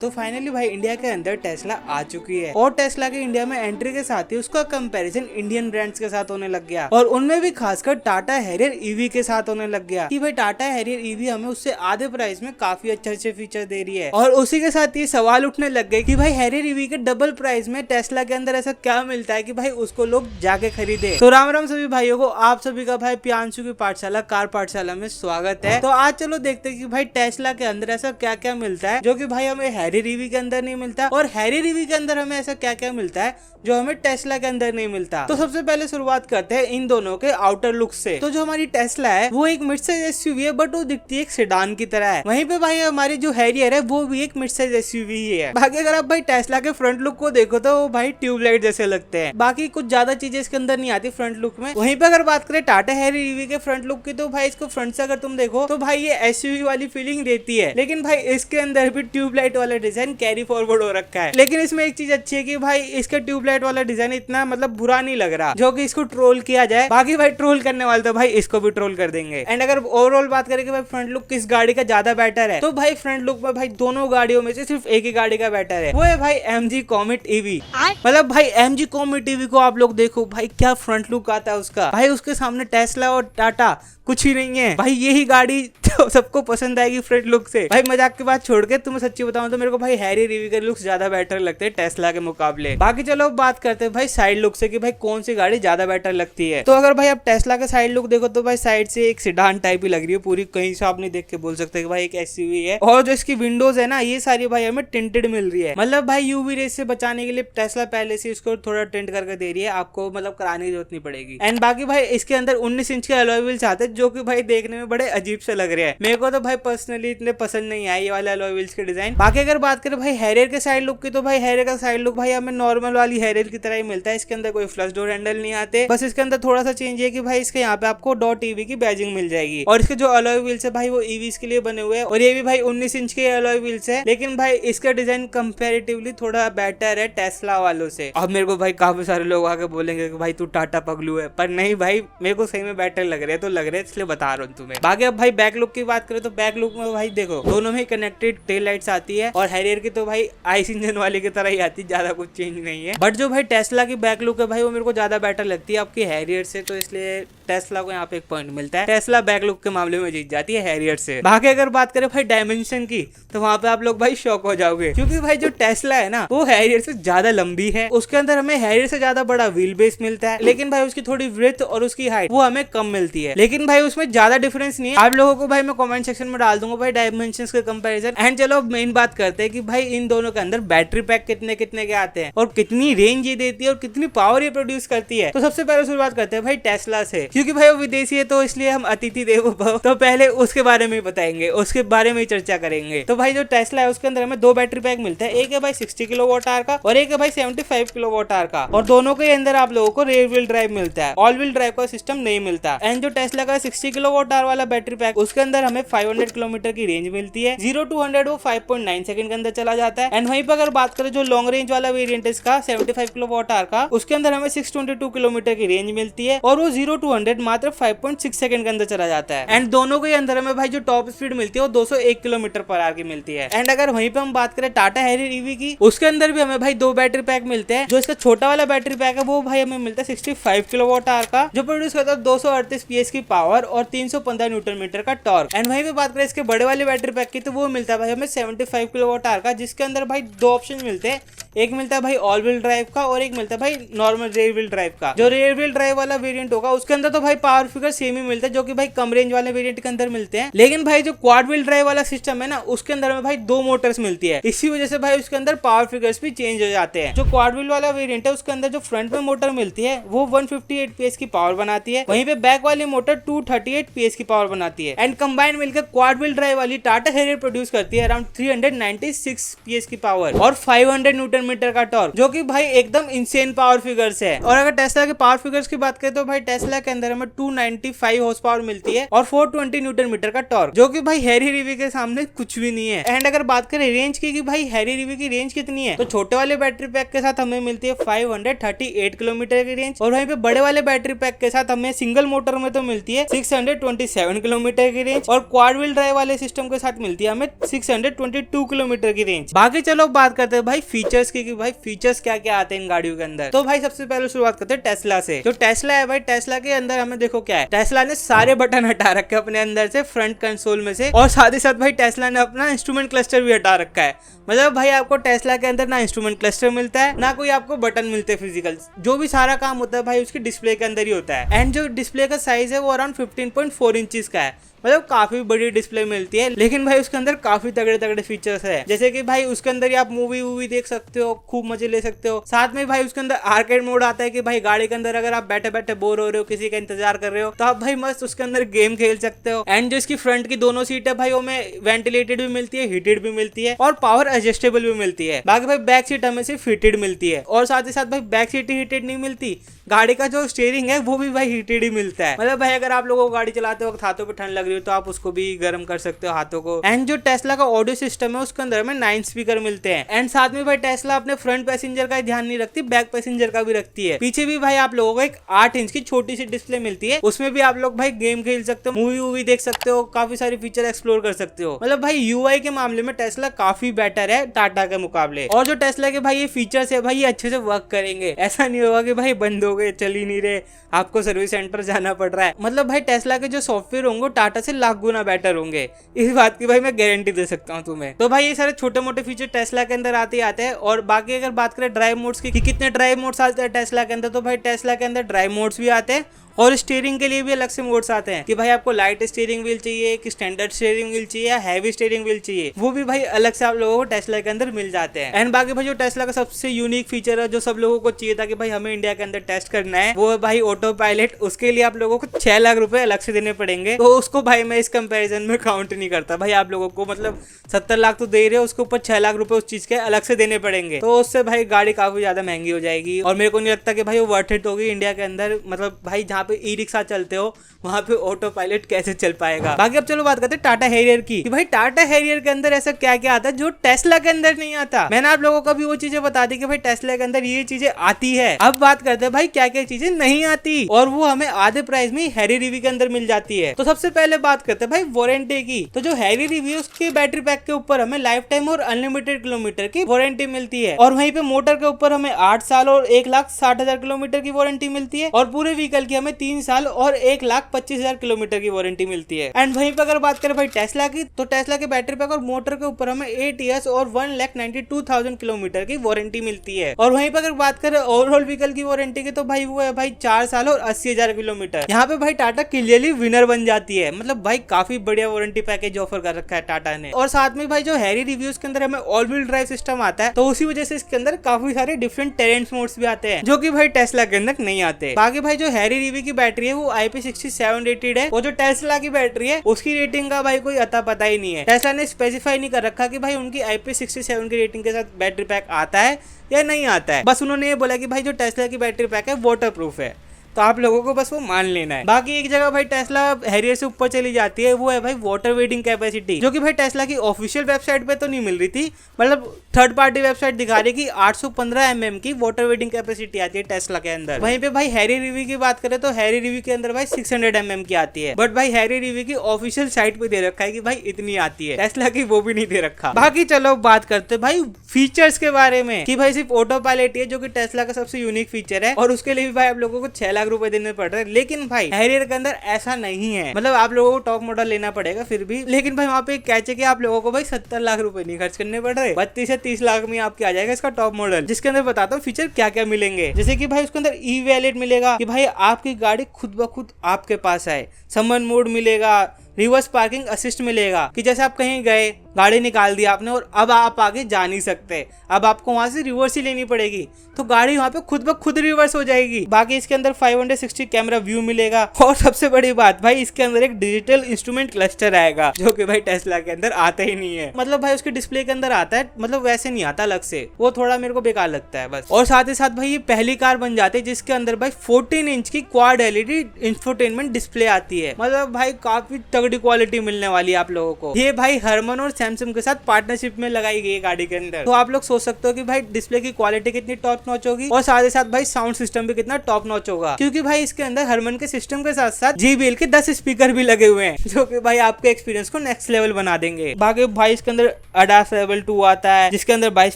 तो फाइनली भाई इंडिया के अंदर टेस्ला आ चुकी है और टेस्ला के इंडिया में एंट्री के साथ ही उसका कंपैरिजन इंडियन ब्रांड्स के साथ होने लग गया और उनमें भी खासकर टाटा हैरियर ईवी के साथ होने लग गया कि भाई टाटा हैरियर ईवी हमें उससे आधे प्राइस में काफी अच्छे फीचर दे रही है। और उसी के साथ ये सवाल उठने लग गए कि भाई हैरियर ईवी के डबल प्राइस में टेस्ला के अंदर ऐसा क्या मिलता है कि भाई उसको लोग जाके खरीदे। तो राम राम सभी भाइयों को, आप सभी का भाई प्रियांशु की पाठशाला कार पाठशाला में स्वागत है। तो आज चलो देखते हैं कि भाई टेस्ला के अंदर ऐसा क्या क्या मिलता है जो कि भाई हमें हैरियर ईवी के अंदर नहीं मिलता और हैरियर ईवी के अंदर हमें ऐसा क्या क्या मिलता है जो हमें टेस्ला के अंदर नहीं मिलता। तो सबसे पहले शुरुआत करते हैं इन दोनों के आउटर लुक से। तो जो हमारी टेस्ला है वो एक मिड साइज एसयूवी है बट वो दिखती है एक सेडान की तरह है। वहीं पे भाई हमारी जो हैरियर है वो भी एक मिड साइज एसयूवी ही है। बाकी अगर आप भाई टेस्ला के फ्रंट लुक को देखो तो भाई ट्यूबलाइट जैसे लगते हैं। बाकी कुछ ज्यादा चीजें इसके अंदर नहीं आती फ्रंट लुक में। वहीं पे अगर बात करें टाटा हैरियर ईवी के फ्रंट लुक की तो भाई इसको फ्रंट से अगर तुम देखो तो भाई ये एसयूवी वाली फीलिंग देती है, लेकिन भाई इसके अंदर भी ट्यूबलाइट वाला डिजाइन कैरी फॉरवर्ड हो रखा है। लेकिन इसमें एक चीज अच्छी है कि भाई इसका ट्यूबलाइट वाला डिजाइन इतना मतलब बुरा नहीं लग रहा जो कि इसको ट्रोल किया जाए। बाकी भाई ट्रोल करने वाले तो भाई इसको भी ट्रोल कर देंगे। एंड अगर ओवरऑल बात करें कि भाई फ्रंट लुक किस गाड़ी का ज्यादा बेटर है तो भाई फ्रंट लुक में भाई दोनों गाड़ियों में से सिर्फ एक ही गाड़ी का बेटर है, वो है भाई MG कॉमेट ईवी। मतलब भाई MG कॉमेट ईवी को आप लोग देखो भाई क्या फ्रंट लुक आता है उसका। भाई उसके सामने टेस्ला और टाटा कुछ ही नहीं है। भाई यही गाड़ी तो सबको पसंद आएगी फ्रंट लुक से। भाई मजाक की बात छोड़ के तुम्हें सच्ची बताऊं तो मेरे को भाई हैरियर ईवी के लुक्स ज्यादा बेटर लगते हैं टेस्ला के मुकाबले। बाकी चलो बात करते हैं भाई साइड लुक से कि भाई कौन सी गाड़ी ज्यादा बेटर लगती है। तो अगर भाई आप टेस्ला का साइड लुक देखो तो भाई साइड से एक सेडान टाइप ही लग रही है पूरी, कहीं से आप नहीं देख के बोल सकते कि भाई एक एसयूवी है। और जो इसकी विंडोज है ना ये सारी भाई हमें टिंटेड मिल रही है। मतलब भाई यूवी रेस से बचाने के लिए टेस्ला पहले से इसको थोड़ा टिंट करके दे रही है, आपको मतलब कराने की जरूरत नहीं पड़ेगी। एंड बाकी भाई इसके अंदर 19 इंच के अलॉय व्हील्स आते हैं जो कि भाई देखने में बड़े अजीब से लग रहे हैं। मेरे को तो भाई पर्सनली इतने पसंद नहीं आए ये वाले अलॉय व्हील्स के डिजाइन। बाकी अगर बात करें भाई हैरियर के साइड लुक की तो भाई हैरियर का साइड लुक भाई हमें नॉर्मल वाली हैरियर की तरह ही मिलता है। इसके अंदर कोई फ्लश डोर हैंडल नहीं आते, बस इसके अंदर थोड़ा सा चेंज है कि भाई इसके यहाँ पे आपको डॉट ईवी की बैजिंग मिल जाएगी। और इसके जो अलॉय व्हील्स है भाई वो ईवीज के लिए बने हुए हैं और ये भी भाई 19 इंच के अलॉय व्हील्स है। लेकिन भाई इसका डिजाइन कंपैरेटिवली थोड़ा बेटर है टेस्ला वालों से। अब मेरे को भाई काफी सारे लोग आके बोलेंगे कि भाई तू टाटा पगलू है, पर नहीं भाई मेरे को सही में बेटर लग रहे हैं तो लग रहे हैं, इसलिए बता रहा हूँ तुम्हें। बाकी अब भाई बैक लुक की बात करें तो बैक लुक में भाई देखो दोनों में कनेक्टेड टेल लाइट्स आती है और हैरियर की तो भाई आइस इंजन वाले की तरह ही आती है, ज्यादा कुछ चेंज नहीं है। बट जो भाई टेस्ला की बैक लुक है भाई वो मेरे को ज्यादा बेटर लगती है आपकी हैरियर से, तो इसलिए टेस्ला को यहाँ पे एक पॉइंट मिलता है। टेस्ला बैक लुक के मामले में जीत जाती है हैरियर से। बाकी अगर बात करें भाई डायमेंशन की तो वहाँ पे आप लोग भाई शॉक हो जाओगे क्योंकि भाई जो टेस्ला है ना वो हैरियर से ज्यादा लंबी है। उसके अंदर हमें हैरियर से ज्यादा बड़ा व्हील बेस मिलता है, लेकिन भाई उसकी थोड़ी विड्थ और उसकी हाइट वो हमें कम मिलती है। लेकिन भाई उसमें ज्यादा डिफरेंस नहीं है। आप लोगों को भाई मैं कमेंट सेक्शन में डाल दूंगा भाई डायमेंशंस के कंपैरिजन। एंड चलो मेन बात करते हैं कि भाई इन दोनों के अंदर बैटरी पैक कितने कितने के आते हैं और कितनी रेंज ये देती है और कितनी पावर ये प्रोड्यूस करती है। तो सबसे पहले शुरुआत करते हैं भाई टेस्ला से, क्योंकि भाई वो विदेशी है तो इसलिए हम अतिथि देवो भव, तो पहले उसके बारे में बताएंगे, उसके बारे में चर्चा करेंगे। तो भाई जो टेस्ला है उसके अंदर हमें दो बैटरी पैक मिलता है, एक है भाई 60 किलोवाट आवर का और एक है भाई 75 किलोवाट आवर का। और दोनों के अंदर आप लोगों को रेयर व्हील ड्राइव मिलता है, ऑल व्हील ड्राइव का सिस्टम नहीं मिलता। एंड जो टेस्ला का 60 किलोवाट आवर वाला बैटरी पैक उसके अंदर हमें 500 किलोमीटर की रेंज मिलती है। 0 to 100 वो 5.9 सेकंड के अंदर चला जाता है। एंड वहीं पर अगर बात करें जो लॉन्ग रेंज वाला वेरिएंट है इसका 75 किलोवाट आवर का, उसके अंदर हमें 622 किलोमीटर की रेंज मिलती है और वो 0 to 100 मात्र 5.6 सेकंड के अंदर चला जाता है। एंड दोनों के अंदर हमें भाई जो टॉप स्पीड मिलती है वो 201 किलोमीटर पर आवर की मिलती है। एंड अगर वहीं पे हम बात करें टाटा हैरियर ईवी की, उसके अंदर भी हमें भाई दो बैटरी पैक मिलते हैं। जो इसका छोटा वाला बैटरी पैक है वो भाई हमें मिलता है 65 किलोवाट आवर का, जो प्रोड्यूस करता है 238 PS की पावर और 315 न्यूटन मीटर का टॉर्क। एंड वहीं पे बात करें इसके बड़े वाले बैटरी पैक की तो वो मिलता है भाई हमें 75 किलोवाट आवर का, जिसके अंदर भाई दो ऑप्शन मिलते हैं, एक मिलता है भाई ऑल व्हील ड्राइव का और एक मिलता है भाई नॉर्मल रेयर व्हील ड्राइव का। जो रेयर व्हील ड्राइव वाला वेरिएंट होगा उसके अंदर तो भाई पावर फिगर सेम ही मिलता है जो कि भाई कम रेंज वाले वेरिएंट के अंदर मिलते हैं। लेकिन भाई जो क्वाड व्हील ड्राइव वाला सिस्टम है ना उसके अंदर में भाई दो मोटर्स मिलती है, इसी वजह से भाई उसके अंदर पावर फिगर्स भी चेंज हो जाते हैं। जो क्वाड व्हील वाला वेरिएंट है उसके अंदर जो फ्रंट में मोटर मिलती है वो 158 PS की पावर बनाती है, वहीं पे बैक वाली मोटर 238 PS की पावर बनाती है। एंड कंबाइन मिलकर क्वाड व्हील ड्राइव वाली टाटा हैरियर प्रोड्यूस करती है अराउंड 396 PS की पावर और 500 न्यूटन न्यूटन मीटर का टॉर्क, जो कि भाई एकदम इंसेन पावर फिगर्स है। और अगर टेस्ला के पावर फिगर्स की बात करें तो भाई टेस्ला के अंदर हमें 295 हॉर्स पावर मिलती है और 420 न्यूटन मीटर का टॉर्क, जो कि भाई हैरी रिवी के सामने कुछ भी नहीं है। एंड अगर बात करें रेंज की कि भाई हैरी रिवी की रेंज कितनी है, तो छोटे वाले बैटरी पैक के साथ हमें मिलती है 538 किलोमीटर की रेंज, और वहीं पे बड़े वाले बैटरी पैक के साथ हमें सिंगल मोटर में तो मिलती है 627 किलोमीटर की रेंज, और क्वाड व्हील ड्राइव वाले सिस्टम के साथ मिलती है हमें 622 किलोमीटर की रेंज। बाकी चलो बात करते हैं भाई फीचर्स की कि भाई फीचर्स क्या क्या आते हैं इन गाड़ियों के अंदर। तो भाई सबसे पहले शुरुआत करते हैं टेस्ला से। जो टेस्ला है भाई, टेस्ला के अंदर हमें देखो क्या है, टेस्ला ने सारे बटन हटा रखे अपने अंदर से फ्रंट कंसोल में से, और साथ ही साथ भाई टेस्ला ने अपना इंस्ट्रूमेंट क्लस्टर भी हटा रखा है। मतलब भाई आपको टेस्ला के अंदर ना इंस्ट्रूमेंट क्लस्टर मिलता है ना कोई आपको बटन मिलते हैं फिजिकल, जो भी सारा काम होता है भाई उसकी डिस्प्ले के अंदर ही होता है। एंड जो डिस्प्ले का साइज है वो अराउंड 15.4 इंचेस का है, मतलब काफी बड़ी डिस्प्ले मिलती है। लेकिन भाई उसके अंदर काफी तगड़े तगड़े फीचर्स है, जैसे कि भाई उसके अंदर आप मूवी देख सकते हो, खूब मजे ले सकते हो। साथ में भाई उसके अंदर आर्केड मोड आता है कि भाई गाड़ी के अंदर अगर आप बैठे बैठे बोर हो रहे हो, किसी का इंतजार कर रहे हो, तो आप भाई मस्त उसके अंदर गेम खेल सकते हो। एंड जो इसकी फ्रंट की दोनों सीट है भाई वो में वेंटिलेटेड भी मिलती है, हीटेड भी मिलती है और पावर एडजस्टेबल भी मिलती है। बाकी भाई बैक सीट हमें सिर्फ हीटेड मिलती है, और साथ ही साथ भाई बैक सीट हीटेड नहीं मिलती, गाड़ी का जो स्टीयरिंग है वो भी भाई हीटेड ही मिलता है। मतलब भाई अगर आप लोगों को गाड़ी चलाते वक्त हाथों पे ठंड लग रही हो तो आप उसको भी गर्म कर सकते हो हाथों को। एंड जो टेस्ला का ऑडियो सिस्टम है उसके अंदर में 9 स्पीकर मिलते हैं। एंड साथ में भाई टेस्ला अपने फ्रंट पैसेंजर का ध्यान नहीं रखती, बैक पैसेंजर का भी रखती है। पीछे भी भाई आप लोगों को एक 8 इंच की छोटी सी डिस्प्ले मिलती है, उसमें भी आप लोग भाई गेम खेल सकते हो, मूवी देख सकते हो, काफी सारी फीचर एक्सप्लोर कर सकते हो। मतलब भाई यूआई के मामले में टेस्ला काफी बेटर है टाटा के मुकाबले। और जो टेस्ला के भाई ये फीचर्स है भाई ये अच्छे से वर्क करेंगे, ऐसा नहीं होगा कि भाई बंद हो गए, चल ही नहीं रहे, आपको सर्विस सेंटर जाना पड़ रहा है। मतलब भाई टेस्ला के जो सॉफ्टवेयर होंगे टाटा से लाख गुना बेटर होंगे, इस बात की भाई मैं गारंटी दे सकता हूँ तुम्हें। तो भाई ये सारे छोटे मोटे फीचर टेस्ला के अंदर आते हैं। और बाकी अगर बात करें ड्राइव मोड्स की कि कितने ड्राइव मोड्स आते हैं टेस्ला के अंदर, तो भाई टेस्ला के अंदर ड्राइव मोड्स भी आते हैं और स्टीयरिंग के लिए भी अलग से मोड्स आते हैं कि भाई आपको लाइट स्टीयरिंग व्हील चाहिए कि स्टैंडर्ड स्टीयरिंग व्हील चाहिए या हैवी स्टीयरिंग व्हील चाहिए, वो भी भाई अलग से आप लोगों को टेस्ला के अंदर मिल जाते हैं। एंड बाकी भाई जो टेस्ला का सबसे यूनिक फीचर है जो सब लोगों को चाहिए था कि भाई हमें इंडिया के अंदर टेस्ट करना है, वो है भाई ऑटो पायलट। उसके लिए आप लोगों को 6 लाख रुपए अलग से देने पड़ेंगे, तो उसको भाई मैं इस कंपेरिजन में काउंट नहीं करता। भाई आप लोगों को मतलब 70 लाख तो दे रहे हो, उसके ऊपर 6 लाख रुपए उस चीज के अलग से देने पड़ेंगे, तो उससे भाई गाड़ी काफी ज्यादा महंगी हो जाएगी और मेरे को नहीं लगता कि भाई वो वर्थ इट होगी इंडिया के अंदर। मतलब भाई जहाँ पे ई रिक्शा चलते हो वहां पे ऑटो पायलट कैसे चल पाएगा। बाकी अब चलो बात करते हैं टाटा हैरियर की कि भाई टाटा हैरियर के अंदर ऐसा क्या क्या आता है जो टेस्ला के अंदर नहीं आता। मैंने आप लोगों को भी वो चीजें बता दी कि भाई टेस्ला के अंदर ये चीजें आती है। अब बात करते हैं भाई क्या क्या चीजें नहीं आती और वो हमें आधे प्राइस में हैरी रिवी के अंदर मिल जाती है। तो सबसे पहले बात करते हैं भाई वारंटी की। तो जो हैरी रिवी उसके बैटरी पैक के ऊपर हमें लाइफ टाइम और अनलिमिटेड किलोमीटर की वारंटी मिलती है, और वहीं पे मोटर के ऊपर हमें 8 साल और 1,60,000 किलोमीटर की वारंटी मिलती है, और पूरे व्हीकल की हमें 3 साल और 1,25,000 किलोमीटर की वारंटी मिलती है। एंड वहीं पर अगर बात करें भाई टेस्ला की, तो टेस्ला के बैटरी पैक और मोटर के ऊपर हमें 8 ईयर्स और 1,92,000 किलोमीटर की वारंटी मिलती है। और वहीं पर अगर बात करें ओवरऑल व्हीकल की वारंटी की, तो भाई वो है भाई 4 साल और 80,000 किलोमीटर। यहाँ पे भाई टाटा क्लियरली विनर बन जाती है। मतलब भाई काफी बढ़िया वारंटी पैकेज ऑफर कर रखा है टाटा ने। और साथ में भाई जो हैरी रिव्यूज के अंदर हमें ऑल व्हील ड्राइव सिस्टम आता है, तो उसी वजह से इसके अंदर काफी सारे डिफरेंट टेरेंस मोड्स भी आते हैं जो कि भाई टेस्ला के अंदर नहीं आते। बाकी भाई जो हैरी रिव्यू की बैटरी है वो IP67 रेटेड है, और जो टेस्ला की बैटरी है उसकी रेटिंग का भाई कोई अता पता ही नहीं है। टेस्ला ने स्पेसिफाई नहीं कर रखा कि भाई उनकी IP67 की रेटिंग के साथ बैटरी पैक आता है या नहीं आता है। बस उन्होंने ये बोला कि भाई जो टेस्ला की बैटरी पैक है वाटर प्रूफ है, तो आप लोगों को बस वो मान लेना है। बाकी एक जगह भाई टेस्ला हैरियर से ऊपर चली जाती है, वो है भाई वाटर वेटिंग कैपेसिटी, जो कि भाई टेस्ला की ऑफिशियल वेबसाइट पे तो नहीं मिल रही थी, मतलब थर्ड पार्टी वेबसाइट दिखा रही कि 815 mm की वाटर वेटिंग कैपेसिटी आती है टेस्ला के अंदर। वहीं पे भाई हैरी रिव्यू की बात करें तो हैरी रिव्यू के अंदर भाई 600 mm की आती है, बट भाई हैरी रिव्यू की ऑफिशियल साइट पे दे रखा है कि भाई इतनी आती है, टेस्ला की वो भी नहीं दे रखा। बाकी चलो बात करते भाई फीचर्स के बारे में कि भाई सिर्फ ऑटो पायलट है जो कि टेस्ला का सबसे यूनिक फीचर है, और उसके लिए भी भाई आप लोगों को 6 लाख रुपए देने पड़ रहे हैं। लेकिन भाई हैरियर के अंदर ऐसा नहीं है, मतलब आप लोगों को टॉप मॉडल लेना पड़ेगा फिर भी, लेकिन भाई वहाँ पे कैच है कि आप लोगों को भाई 70 लाख रुपए नहीं खर्च करने पड़ रहे, 32 से 30 लाख में आपके आ जाएगा इसका टॉप मॉडल, जिसके अंदर बताता हूँ फीचर क्या क्या मिलेंगे। जैसे कि भाई उसके अंदर ई वैलेट मिलेगा कि भाई आपकी गाड़ी खुद ब खुद आपके पास आए, समन मोड मिलेगा, रिवर्स पार्किंग असिस्ट मिलेगा कि जैसे आप कहीं गए, गाड़ी निकाल दी आपने और अब आप आगे जा नहीं सकते, अब आपको वहां से रिवर्स ही लेनी पड़ेगी, तो गाड़ी वहां पे खुद ब खुद रिवर्स हो जाएगी। बाकी इसके अंदर 560 कैमरा व्यू मिलेगा और सबसे बड़ी बात भाई इसके अंदर एक डिजिटल इंस्ट्रूमेंट क्लस्टर आएगा, जो कि भाई टेस्ला के अंदर आता ही नहीं है। मतलब भाई उसके डिस्प्ले के अंदर आता है, मतलब वैसे नहीं आता अलग से, वो थोड़ा मेरे को बेकार लगता है बस। और साथ ही साथ भाई ये पहली कार बन जाती है जिसके अंदर भाई 14 इंच की क्वाड एलईडी इंफोटेनमेंट डिस्प्ले आती है। मतलब भाई काफी तगड़ी क्वालिटी मिलने वाली है आप लोगों को। ये भाई हरमन और सैमसंग के साथ पार्टनरशिप में लगाई गई है गाड़ी के अंदर, तो आप लोग सोच सकते हो कि भाई डिस्प्ले की क्वालिटी कितनी टॉप नॉच होगी और साथ ही साथ भाई साउंड सिस्टम भी कितना टॉप नॉच होगा, क्योंकि भाई इसके अंदर हरमन के सिस्टम के साथ साथ JBL के 10 स्पीकर भी लगे हुए हैं, जो कि भाई आपके एक्सपीरियंस को नेक्स्ट लेवल बना देंगे। बाकी भाई इसके अंदर ADAS लेवल 2 आता है जिसके अंदर 22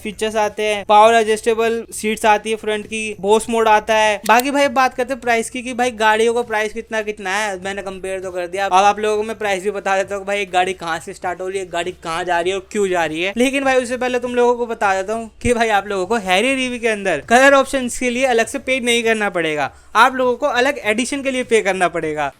फीचर्स आते हैं, पावर एडजस्टेबल सीट्स आती है फ्रंट की, बोस मोड आता है। बाकी भाई बात करते हैं प्राइस की कि भाई गाड़ियों का प्राइस कितना कितना है, मैंने कंपेयर तो कर दिया, अब आप लोगों को मैं प्राइस भी बता देता हूँ भाई एक गाड़ी कहाँ से स्टार्ट हो रही है, गाड़ी कहाँ जा रही है और क्यों जा रही है। लेकिन भाई उससे पहले तुम लोगों को बता देता हूँ कि भाई आप लोगों को हैरियर ईवी के अंदर कलर ऑप्शन के लिए अलग से पे नहीं करना पड़ेगा, आप लोगों को अलग एडिशन के लिए पे करना पड़ेगा।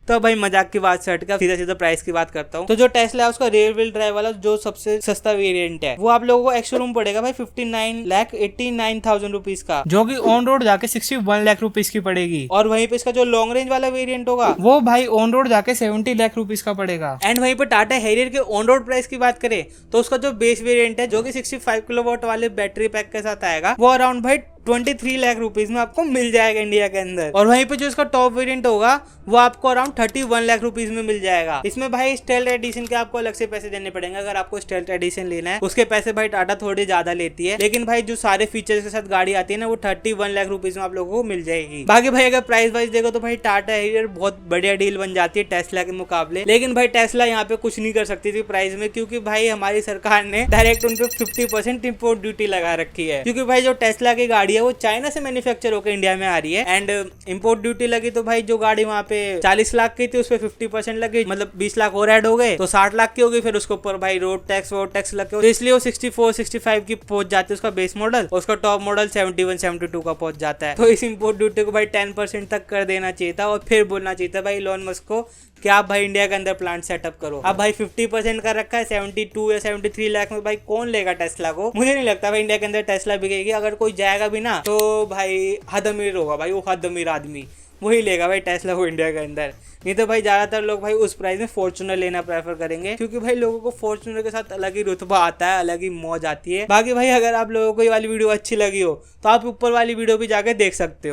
तो भाई मजाक की बात से हटकर सीधा सीधा प्राइस की बात करता हूँ। तो जो टेस्ला है उसका रेयर व्हील ड्राइव वाला जो सबसे सस्ता वेरिएंट है वो आप लोगों को एक्स शोरूम पड़ेगा भाई 59,89,000 रुपीज का, जो कि ऑन रोड जाके 61 लाख रुपीज की पड़ेगी। और वहीं पे इसका जो लॉन्ग रेंज वाला वेरिएंट होगा वो भाई ऑन रोड जाके 70 लाख रुपीज का पड़ेगा। एंड वहीं पे टाटा हैरियर के ऑन रोड प्राइस की बात करें तो उसका जो बेस वेरिएंट है जो कि 65 किलोवाट वाले बैटरी पैक के साथ आएगा वो अराउंड भाई 23 लाख रुपीज में आपको मिल जाएगा इंडिया के अंदर। और वहीं पे जो इसका टॉप वेरिएंट होगा वो आपको अराउंड 31 लाख रुपीज में मिल जाएगा। इसमें भाई स्टेल्थ एडिशन के आपको अलग से पैसे देने पड़ेंगे, अगर आपको स्टेल्थ एडिशन लेना है उसके पैसे भाई टाटा थोड़ी ज्यादा लेती है, लेकिन भाई जो सारे फीचर्स के साथ गाड़ी आती है ना वो 31 लाख रुपीज में आप लोगों को मिल जाएगी। बाकी भाई अगर प्राइस वाइज देखो तो भाई टाटा हैरियर बहुत बढ़िया डील बन जाती है टेस्ला के मुकाबले, लेकिन भाई टेस्ला यहाँ पे कुछ नहीं कर सकती थी प्राइस में, क्योंकि भाई हमारी सरकार ने डायरेक्ट उनपे 50% इम्पोर्ट ड्यूटी लगा रखी है, क्योंकि भाई जो टेस्ला की गाड़ी है वो चाइना से मैन्युफैक्चर होकर इंडिया में आ रही है। एंड इंपोर्ट ड्यूटी लगी तो भाई जो गाड़ी वहाँ पे 40 लाख की थी उस पर 50% लगी, मतलब 20 लाख और ऐड हो गए तो 60 लाख की होगी, फिर उसके ऊपर भाई रोड टैक्स लगे, तो इसलिए वो 64-65 की पहुंच जाती है उसका बेस मॉडल, उसका टॉप मॉडल 71-72 का पहुंच जाता है। तो इस इंपोर्ट ड्यूटी को भाई 10% तक कर देना चाहिए था और फिर बोलना चाहिए था भाई इलॉन मस्क को कि आप भाई इंडिया के अंदर प्लांट सेटअप करो। अब भाई 50% का रखा है 72 या 73 लाख में, भाई कौन लेगा टेस्ला को? मुझे नहीं लगता भाई इंडिया के अंदर टेस्ला बिकेगी, अगर कोई जाएगा भी ना तो भाई हद अमीर होगा भाई, वो हद अमीर आदमी वही लेगा भाई टेस्ला को इंडिया के अंदर, नहीं तो भाई ज्यादातर लोग भाई उस प्राइस में फॉर्च्यूनर लेना प्रेफर करेंगे, क्योंकि भाई लोगों को फॉर्च्यूनर के साथ अलग ही रुतबा आता है, अलग ही मौज आती है। बाकी भाई अगर आप लोगों को ये वाली वीडियो अच्छी लगी हो तो आप ऊपर वाली वीडियो भी जाके देख सकते हो।